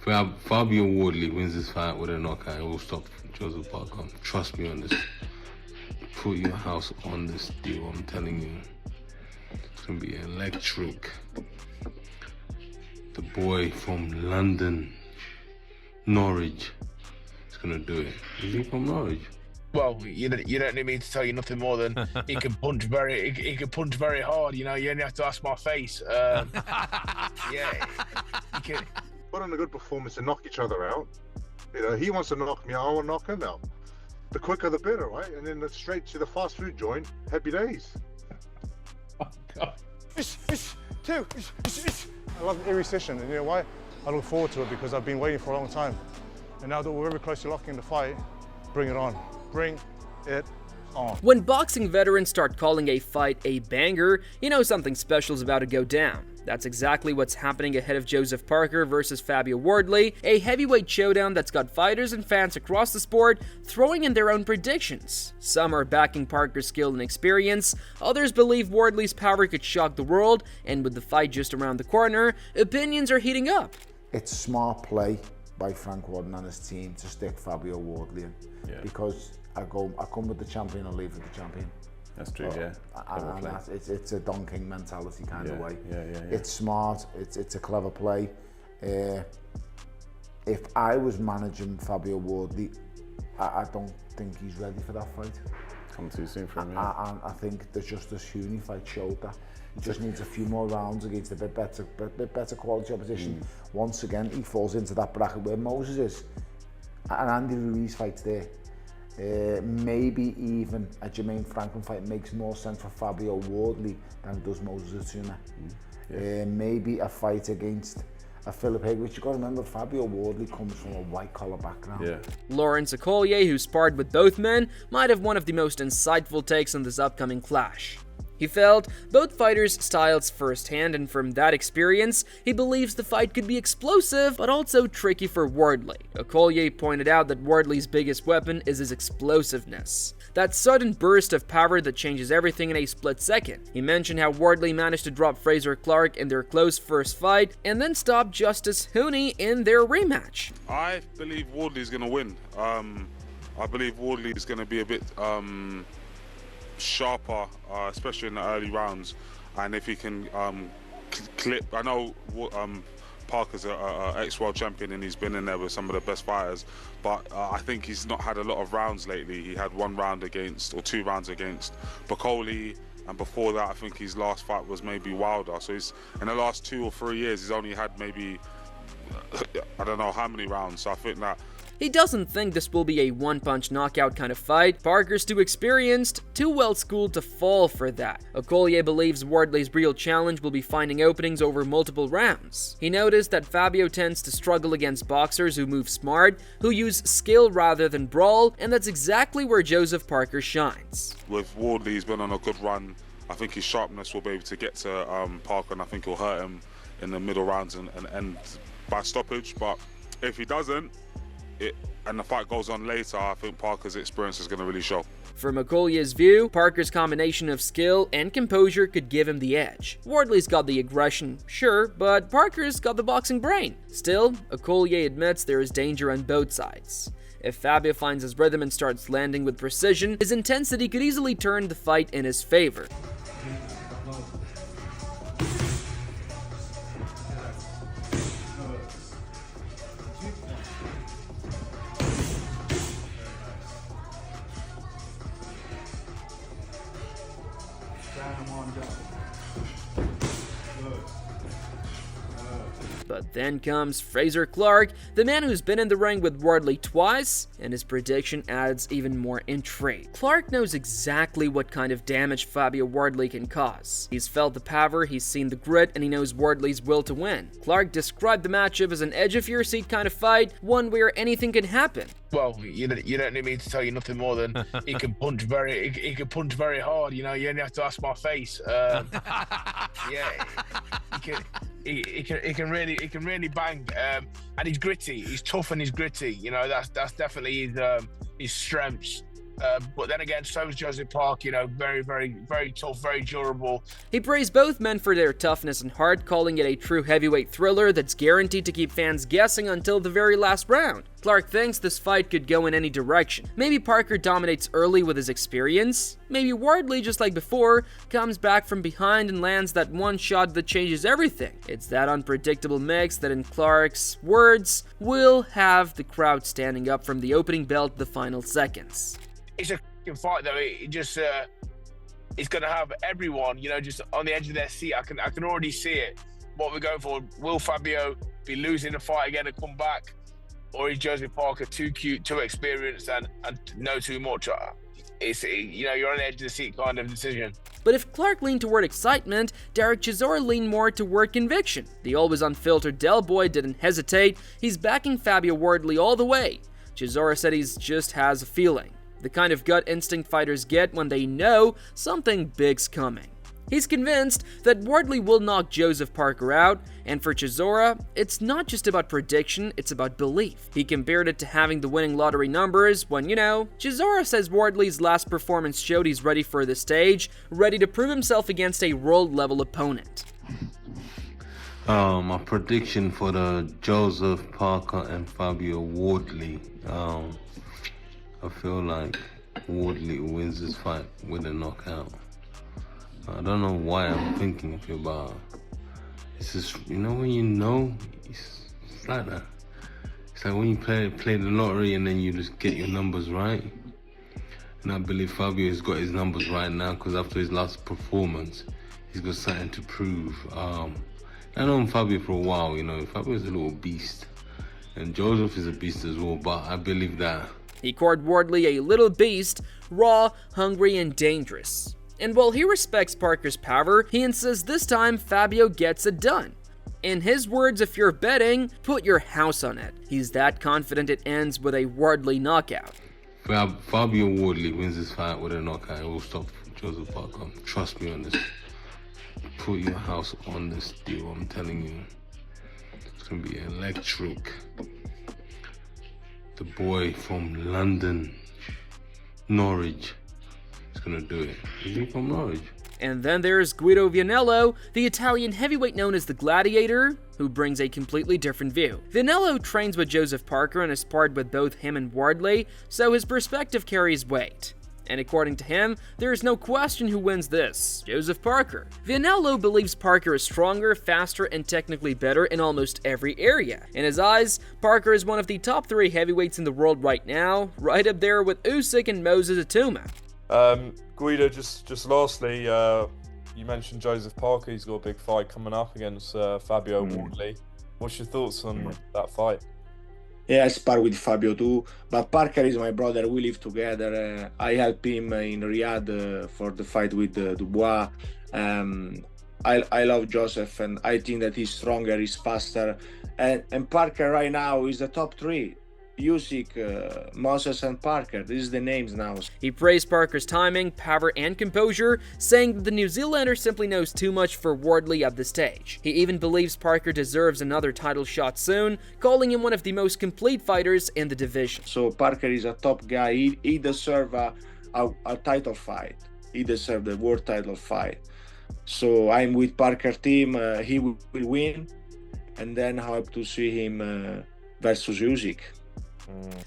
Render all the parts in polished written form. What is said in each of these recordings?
Fabio Wardley wins this fight with a knockout, it will stop Joseph Parker. Trust me on this. Put your house on this deal, I'm telling you. It's gonna be electric. The boy from London, Norwich, is gonna do it. Is he from Norwich? Well, you don't need me to tell you nothing more than he can punch very hard. You know, you only have to ask my face. Yeah, he can. Put on a good performance and knock each other out. You know, he wants to knock me out, I want to knock him out. The quicker the better, right? And then straight to the fast food joint. Happy days. Oh God. I love every session, and you know why? I look forward to it because I've been waiting for a long time. And now that we're very close to locking the fight, bring it on. Bring it on. When boxing veterans start calling a fight a banger, you know something special is about to go down. That's exactly what's happening ahead of Joseph Parker versus Fabio Wardley, a heavyweight showdown that's got fighters and fans across the sport throwing in their own predictions. Some are backing Parker's skill and experience, others believe Wardley's power could shock the world, and with the fight just around the corner, opinions are heating up. It's smart play by Frank Warden and his team to stick Fabio Wardley in, because I come with the champion, I leave with the champion. That's true, yeah. And it's a Don King mentality kind of way. Yeah. It's smart, it's a clever play. If I was managing Fabio Wardley, I don't think he's ready for that fight. Come too soon for him, yeah. And I think the Justice Huni fight showed that. He just needs a few more rounds against a bit better quality opposition. Once again, he falls into that bracket where Moses is. And Andy Ruiz fights there. Maybe even a Jermaine Franklin fight makes more sense for Fabio Wardley than it does Moses Atuna. Maybe a fight against a Philip Haig, which you've got to remember, Fabio Wardley comes from a white-collar background. Lawrence Okolie, who sparred with both men, might have one of the most insightful takes on this upcoming clash. He felt both fighters' styles firsthand, and from that experience, he believes the fight could be explosive, but also tricky for Wardley. Okolie pointed out that Wardley's biggest weapon is his explosiveness. That sudden burst of power that changes everything in a split second. He mentioned how Wardley managed to drop Frazer Clarke in their close first fight, and then stop Justice Huni in their rematch. I believe Wardley's going to win. I believe Wardley is going to be a bit sharper, especially in the early rounds, and if he can clip. I know Parker's an ex-world champion and he's been in there with some of the best fighters, but I think he's not had a lot of rounds lately. He had 1 round against, or 2 rounds against Okolie, and before that I think his last fight was maybe Wilder. So he's, in the last 2 or 3 years, he's only had maybe I don't know how many rounds. So I think that he doesn't think this will be a one-punch knockout kind of fight. Parker's too experienced, too well-schooled to fall for that. Okolie believes Wardley's real challenge will be finding openings over multiple rounds. He noticed that Fabio tends to struggle against boxers who move smart, who use skill rather than brawl, and that's exactly where Joseph Parker shines. With Wardley, he's been on a good run. I think his sharpness will be able to get to Parker, and I think he'll hurt him in the middle rounds and end by stoppage. But if he doesn't, and the fight goes on later, I think Parker's experience is going to really show. From Okolie's view, Parker's combination of skill and composure could give him the edge. Wardley's got the aggression, sure, but Parker's got the boxing brain. Still, Okolie admits there is danger on both sides. If Fabio finds his rhythm and starts landing with precision, his intensity could easily turn the fight in his favor. But then comes Frazer Clarke, the man who's been in the ring with Wardley twice, and his prediction adds even more intrigue. Clarke knows exactly what kind of damage Fabio Wardley can cause. He's felt the power, he's seen the grit, and he knows Wardley's will to win. Clarke described the matchup as an edge-of-your-seat kind of fight, one where anything can happen. Well, you don't need me to tell you nothing more than he can punch very hard. You know, you only have to ask my face. He can really bang, and he's gritty. He's tough and he's gritty. You know, that's definitely his strengths. But then again, so is Joseph Park. You know, very, very, very tough, very durable. He praised both men for their toughness and heart, calling it a true heavyweight thriller that's guaranteed to keep fans guessing until the very last round. Clark thinks this fight could go in any direction. Maybe Parker dominates early with his experience. Maybe Wardley, just like before, comes back from behind and lands that one shot that changes everything. It's that unpredictable mix that, in Clark's words, will have the crowd standing up from the opening bell to the final seconds. It's a fight though. It just it's going to have everyone, you know, just on the edge of their seat. I can already see it. What we're going for. Will Fabio be losing the fight again and come back, or is Joseph Parker too cute, too experienced, and know too much? It's, you know, you're on the edge of the seat kind of decision. But if Clark leaned toward excitement, Derek Chisora leaned more toward conviction. The always unfiltered Del Boy didn't hesitate. He's backing Fabio Wardley all the way. Chisora said he just has a feeling. The kind of gut instinct fighters get when they know something big's coming. He's convinced that Wardley will knock Joseph Parker out, and for Chisora, it's not just about prediction, it's about belief. He compared it to having the winning lottery numbers when, you know, Chisora says Wardley's last performance showed he's ready for the stage, ready to prove himself against a world-level opponent. My prediction for the Joseph Parker and Fabio Wardley, I feel like Wardley wins this fight with a knockout. I don't know why I'm thinking of it, but it's just, you know, when you know, it's like that. It's like when you play the lottery and then you just get your numbers right. And I believe Fabio has got his numbers right now because after his last performance, he's got something to prove. I know Fabio for a while, you know, Fabio's a little beast. And Joseph is a beast as well, but I believe that. He called Wardley a little beast, raw, hungry, and dangerous. And while he respects Parker's power, he insists this time Fabio gets it done. In his words, if you're betting, put your house on it. He's that confident it ends with a Wardley knockout. Fabio Wardley wins this fight with a knockout. It will stop Joseph Parker. Trust me on this. Put your house on this deal, I'm telling you. It's going to be electric. The boy from London, Norwich, is gonna do it. Is he from Norwich? And then there's Guido Vianello, the Italian heavyweight known as the Gladiator, who brings a completely different view. Vianello trains with Joseph Parker and has sparred with both him and Wardley, so his perspective carries weight. And according to him, there is no question who wins this, Joseph Parker. Vianello believes Parker is stronger, faster, and technically better in almost every area. In his eyes, Parker is one of the top 3 heavyweights in the world right now, right up there with Usyk and Moses Atuma. Guido, just lastly, you mentioned Joseph Parker. He's got a big fight coming up against Fabio Wardley. What's your thoughts on that fight? Yeah, I spar with Fabio too, but Parker is my brother. We live together. I help him in Riyadh for the fight with Dubois. I love Joseph, and I think that he's stronger, he's faster. And Parker right now is the top 3. Usyk, Moses, and Parker. These are the names now. He praised Parker's timing, power, and composure, saying that the New Zealander simply knows too much for Wardley at this stage. He even believes Parker deserves another title shot soon, calling him one of the most complete fighters in the division. So Parker is a top guy. He deserves a title fight. He deserves the world title fight. So I'm with Parker team. He will win, and then I hope to see him versus Usyk.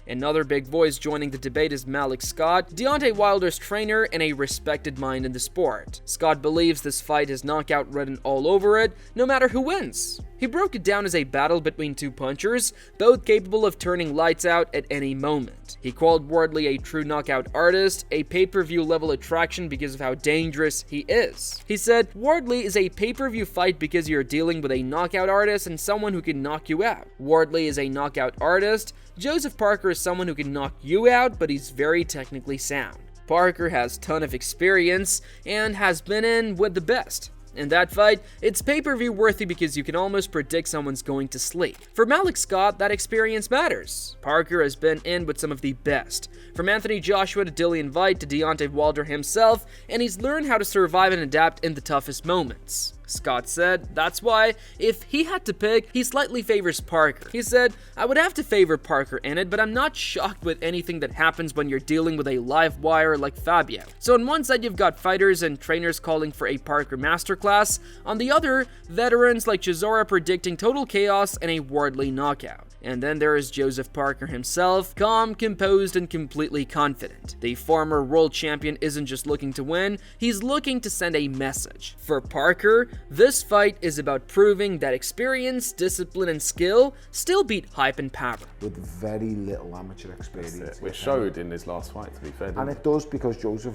Another big voice joining the debate is Malik Scott, Deontay Wilder's trainer and a respected mind in the sport. Scott believes this fight is knockout written all over it, no matter who wins. He broke it down as a battle between 2 punchers, both capable of turning lights out at any moment. He called Wardley a true knockout artist, a pay-per-view level attraction because of how dangerous he is. He said, Wardley is a pay-per-view fight because you're dealing with a knockout artist and someone who can knock you out. Wardley is a knockout artist. Joseph Parker is someone who can knock you out, but he's very technically sound. Parker has a ton of experience and has been in with the best. In that fight, it's pay-per-view worthy because you can almost predict someone's going to sleep. For Malik Scott, that experience matters. Parker has been in with some of the best. From Anthony Joshua to Dillian Whyte to Deontay Wilder himself, and he's learned how to survive and adapt in the toughest moments. Scott said that's why, if he had to pick, he slightly favors Parker. He said, "I would have to favor Parker in it, but I'm not shocked with anything that happens when you're dealing with a live wire like Fabio." So on one side you've got fighters and trainers calling for a Parker masterclass, on the other, veterans like Chisora predicting total chaos and a Wardley knockout. And then there is Joseph Parker himself, calm, composed, and completely confident. The former world champion isn't just looking to win, he's looking to send a message. For Parker, this fight is about proving that experience, discipline, and skill still beat hype and power. With very little amateur experience. Which showed in his last fight, to be fair. And it does, because Justice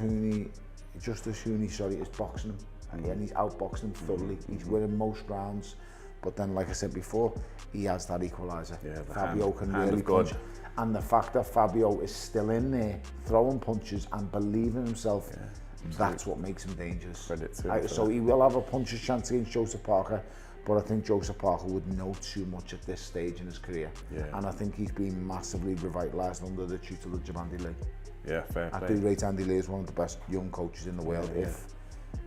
Huni, is boxing him. And he's outboxing him thoroughly. He's winning most rounds. But then, like I said before, he has that equaliser. Yeah, Fabio can really punch. And the fact that Fabio is still in there, throwing punches and believing in himself, that's what makes him dangerous. Credit to him. So he will have a puncher's chance against Joseph Parker, but I think Joseph Parker would know too much at this stage in his career. Yeah. And I think he's been massively revitalised under the tutor of Andy Lee. Yeah, fair play. I do rate Andy Lee as one of the best young coaches in the world,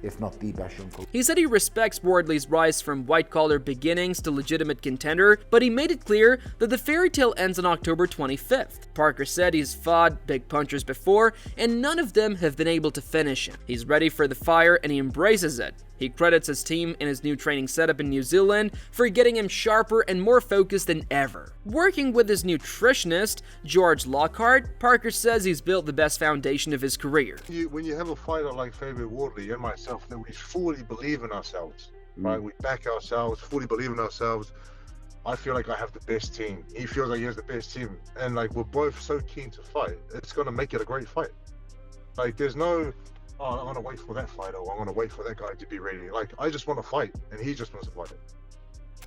if not the best young coach. He said he respects Wardley's rise from white-collar beginnings to legitimate contender, but he made it clear that the fairy tale ends on October 25th. Parker said he's fought big punchers before, and none of them have been able to finish him. He's ready for the fire, and he embraces it. He credits his team and his new training setup in New Zealand for getting him sharper and more focused than ever. Working with his nutritionist, George Lockhart, Parker says he's built the best foundation of his career. When you have a fighter like Fabio Wardley and myself, that we fully believe in ourselves, right? We back ourselves, fully believe in ourselves. I feel like I have the best team. He feels like he has the best team. And like, we're both so keen to fight. It's going to make it a great fight. Like, there's no, oh, I'm going to wait for that fight, or I'm going to wait for that guy to be ready. Like, I just want to fight, and he just wants to fight it.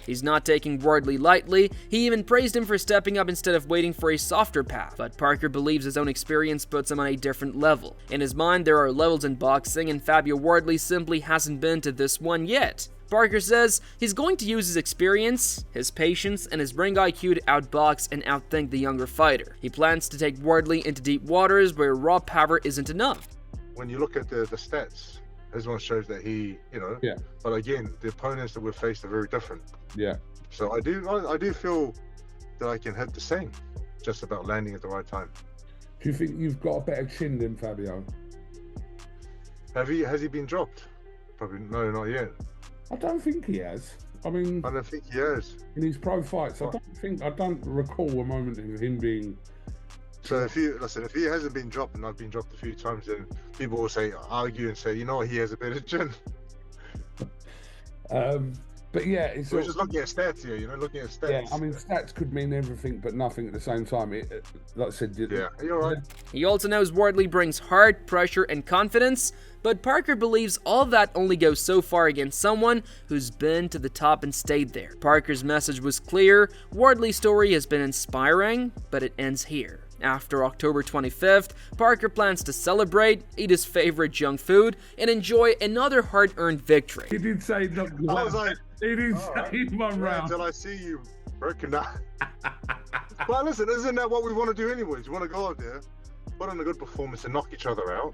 He's not taking Wardley lightly. He even praised him for stepping up instead of waiting for a softer path. But Parker believes his own experience puts him on a different level. In his mind, there are levels in boxing, and Fabio Wardley simply hasn't been to this one yet. Parker says he's going to use his experience, his patience, and his ring IQ to outbox and outthink the younger fighter. He plans to take Wardley into deep waters where raw power isn't enough. When you look at the stats, this one shows that he, but again, the opponents that we've faced are very different. Yeah. So I do feel that I can hit the same, just about landing at the right time. Do you think you've got a better chin than Fabio? Has he been dropped? Probably no, not yet. I don't think he has. I mean, I don't think he has. In his pro fights, I don't recall a moment of him being. So if he hasn't been dropped, and I've been dropped a few times, then people will argue and say, you know what, he has a better chin. But yeah, we're just looking at stats here, looking at stats. Yeah, I mean, stats could mean everything but nothing at the same time. Like I said, you're right. He also knows Wardley brings heart, pressure, and confidence, but Parker believes all that only goes so far against someone who's been to the top and stayed there. Parker's message was clear. Wardley's story has been inspiring, but it ends here. After October 25th, Parker plans to celebrate, eat his favorite junk food, and enjoy another hard-earned victory. He did say, look, I was like, he did say one round. Until I see you broken down. But listen, isn't that what we want to do anyways? We want to go out there, put on a good performance and knock each other out.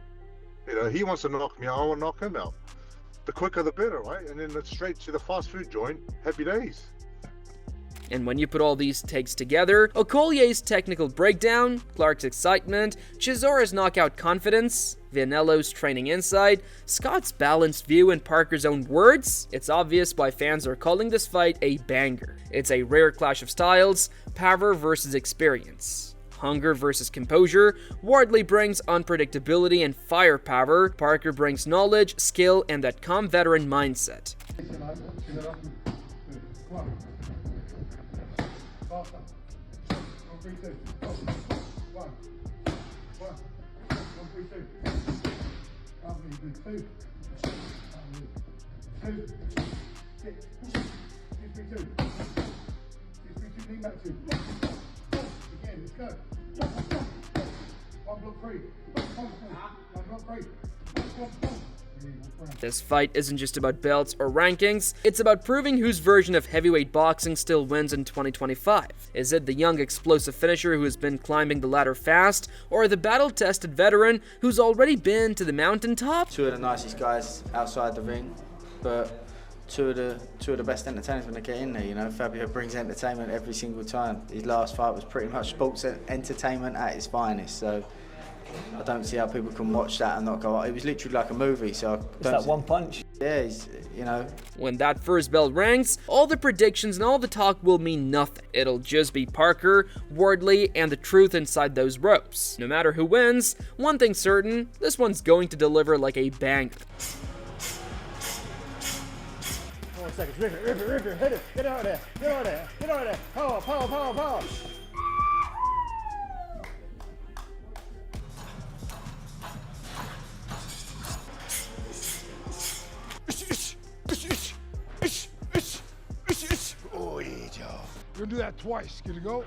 He wants to knock me out, I want to knock him out. The quicker the better, right? And then it's straight to the fast food joint. Happy days. And when you put all these takes together, Okolie's technical breakdown, Clark's excitement, Chisora's knockout confidence, Vianello's training insight, Scott's balanced view, and Parker's own words, it's obvious why fans are calling this fight a banger. It's a rare clash of styles, power versus experience. Hunger versus composure. Wardley brings unpredictability and firepower. Parker brings knowledge, skill, and that calm veteran mindset. This fight isn't just about belts or rankings, it's about proving whose version of heavyweight boxing still wins in 2025. Is it the young explosive finisher who has been climbing the ladder fast, or the battle-tested veteran who's already been to the mountaintop? Two of the nicest guys outside the ring, but two of the best entertainers when they get in there. You know, Fabio brings entertainment every single time. His last fight was pretty much sports entertainment at its finest. So I don't see how people can watch that and not go, it was literally like a movie. So it's that one punch. Yeah, you know. When that first bell rings, all the predictions and all the talk will mean nothing. It'll just be Parker, Wardley, and the truth inside those ropes. No matter who wins, one thing's certain, this one's going to deliver like a banger. 4 seconds, rip it, hit it, get out of there, power, power, power, power. Oh, yeah, Joe. We're gonna do that twice. Can you go?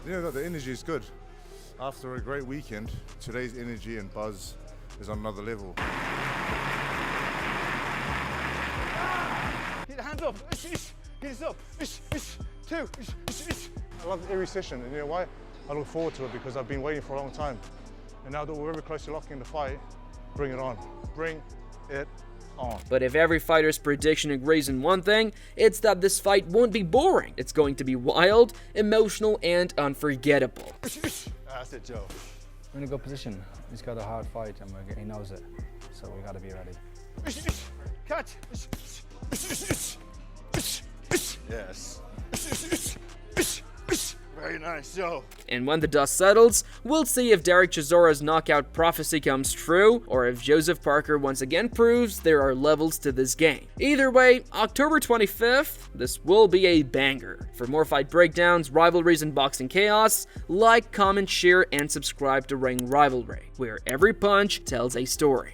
Yeah, the energy is good. After a great weekend, today's energy and buzz is on another level. Get the hands up. Get this up. 2. I love every session, and you know why? I look forward to it because I've been waiting for a long time. And now that we're very close to locking the fight, bring it on. Bring it on. But if every fighter's prediction agrees in one thing, it's that this fight won't be boring. It's going to be wild, emotional, and unforgettable. That's it, Joe. We're in a good position. He's got a hard fight and he knows it. So we got to be ready. Catch. Yes. Very nice, Joe. And when the dust settles, we'll see if Derek Chisora's knockout prophecy comes true, or if Joseph Parker once again proves there are levels to this game. Either way, October 25th, this will be a banger. For more fight breakdowns, rivalries, and boxing chaos, like, comment, share, and subscribe to Ring Rivalry, where every punch tells a story.